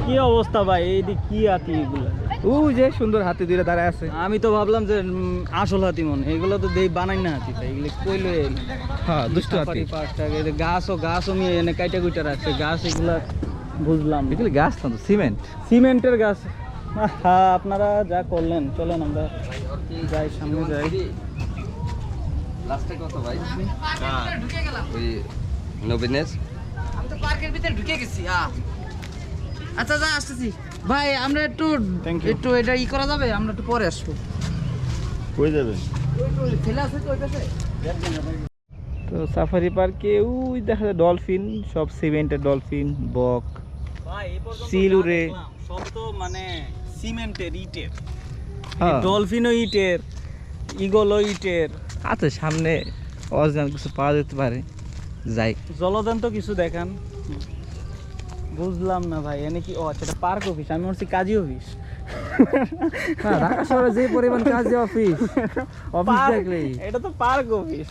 কি অবস্থা ভাই, এইদিকে কি হাতি এগুলো? ওই যে সুন্দর হাতি দুইটা দাঁড়ায় আছে। আমি তো ভাবলাম যে আসল হাতি মনে, এগুলো তো দেই বানাই না হাতি, ভাই এগুলো কইলো হ্যাঁ দুষ্ট হাতি। পার্কটাকে গাছও নিয়ে এনে কাইটা কুইটা রাখছে, গাছ এগুলা বুঝলাম না। এগুলি গাছ না তো, সিমেন্ট। সিমেন্টের গাছ। হ্যাঁ আপনারা যা করলেন, চলেন আমরা যাই, সামনে যাই। লাস্টে কত ভাই? ওই নবীনেশ আমি তো পার্কের ভিতরে ঢুকে গেছি। আচ্ছা যা আসতেছি ভাই, আমরা একটু এটা করা যাবে, আমরা একটু পরে আসবো। কই যাবেন? ঠেলা আছে তো ওই পাশে। তো সাফারি পার্কে ওই দেখা যায় ডলফিন, সব সিমেন্টের ডলফিন, বক, ভাই এই পর্যন্ত সিল যা উড়ে। দেখলাম, সব তো মানে সিমেন্টের, ইটের। হ্যাঁ। ডলফিনও ইটের, ঈগলও ইটের। আচ্ছা সামনে অরিজিনাল কিছু পাওয়া যেতে পারে, যাই। জলদান্ত কিছু দেখান। বুঝলাম না ভাই, এনে কি? ও আচ্ছা, এটা পার্ক অফিস, আমি বলছি কাজী অফিস। হ্যাঁ, ঢাকা শহরে যে পরিমাণ কাজে অফিস, অফিস দেখলেই। এটা তো পার্ক অফিস।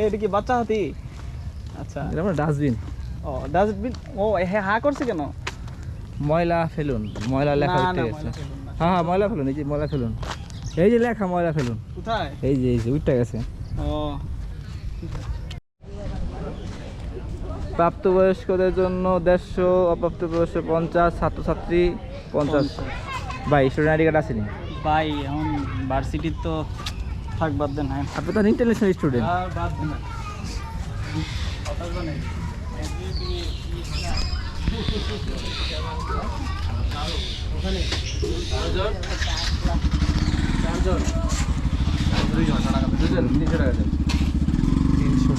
এটা কি বাচ্চা হাতি? আচ্ছা, এটা আমার ডাস্টবিন। ও ডাস্টবিন। ও হ্যাঁ করছে কেন? ময়লা ফেলুন, ময়লা লেখা না, উঠে না, গেছে। ময়লা ফেলুন না। হ্যাঁ ময়লা ফেলুন, এই যে ময়লা ফেলুন, এই যে লেখা ময়লা ফেলুন, কোথায়? এই যে উঠে গেছে। ও প্রাপ্তবয়স্কদের জন্য 150, অপ্রাপ্তবয়স্ক 50, ছাত্রছাত্রী 50। ভাই স্টুডেন্ট আইডি কার্ড আসেনি? ভাই এখন ভার্সিটির তো থাক, বাদ দেন। হ্যাঁ আপনি তো ইন্টারন্যাশনাল স্টুডেন্ট। আর বাদ দেন না। কথা বলে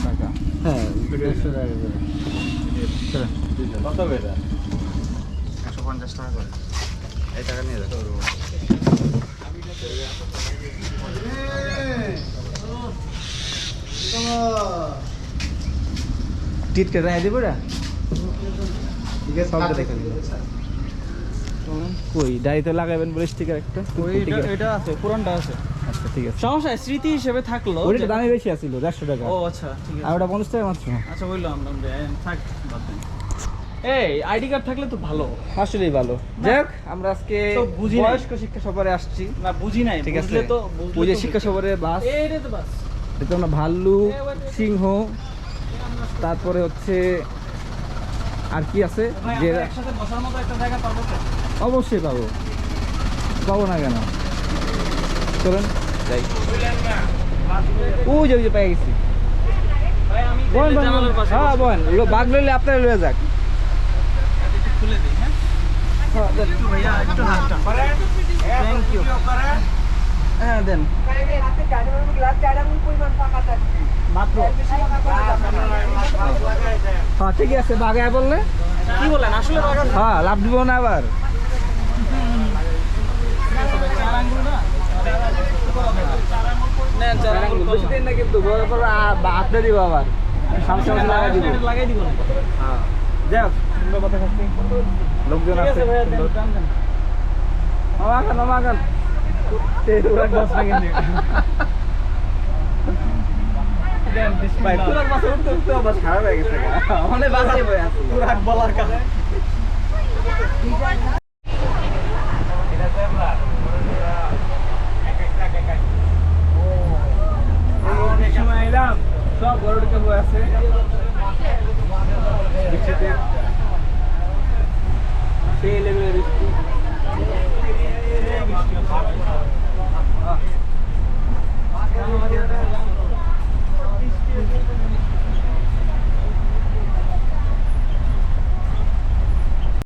টাকা। হ্যাঁ 150 টাকা করে। কত বেটা? 150 টাকা করে। এই টাকা নিয়ে যাও। টিট কেটে রাখা দেবো না? ঠিক আছে, সবটা দেখে দিবো। কই ডাইতে লাগাবেন বলে স্টিকার একটা? এটা আছে, পুরানটা আছে। আচ্ছা ঠিক আছে। সমস্যা নাই, স্মৃতি হিসেবে থাকলো। ওইটা দামে বেশি আছিল 150 টাকা। ও আচ্ছা ঠিক আর আছে। ওটা 50 টাকা মাত্র। আচ্ছা বললাম আমরা থাক, বাদ দেন। এই আইডি কার্ড থাকলে তো ভালো। আসলেই ভালো। যাই হোক, আমরা আজকে তো বুঝি নাই। বয়স্ক শিক্ষা সফরে আসছি। না বুঝি নাই, ঠিক আছে, বুঝলে তো ওই যে শিক্ষা সফরে বাস, এইটা তো বাস। দেখতে আমরা ভাল্লুক, সিংহ, তারপরে হচ্ছে আর কি আছে ভাই যে আমরা একসাথে বসার মতো একটা জায়গা পাবো তো? অবশ্যই পাবো, পাবো না কেন? চলেন যাই। ওই যে পেয়ে গেছি। ভাই আমি বলেন জানালার পাশে হ্যাঁ বলেন, বাঘ লইলে আপনারা লয়ে যাক। একটু খুলে দিই। হ্যাঁ একটু ভাইয়া, একটু হাতটা। Thank you. হ্যাঁ দেন মাত্র। হ্যাঁ ঠিক আছে, বাঘায় বললে কি বলেন আসলে বাগান? হ্যাঁ লাভ দিব না আবার। চার আঙ্গুল না? নেন চার আঙ্গুল বেশি দিন না কিন্তু, বড় বড় আপনি দিব আবার সামনে লাগাই দিব। লাগাই দিব না। হ্যাঁ যাই হোক, সুন্দর কথা খাচ্ছি, লোকজন ঠিক আছে। আছে ভাইয়া, দেন টান দেন। মামাকান দেন ভাই বিসমিল্লাহ। তোর মাথা উঠতে উঠতে আবার খারাপ হয়ে গেছে, অনেক বাজে বই আছে। পুরাক বলার কাছে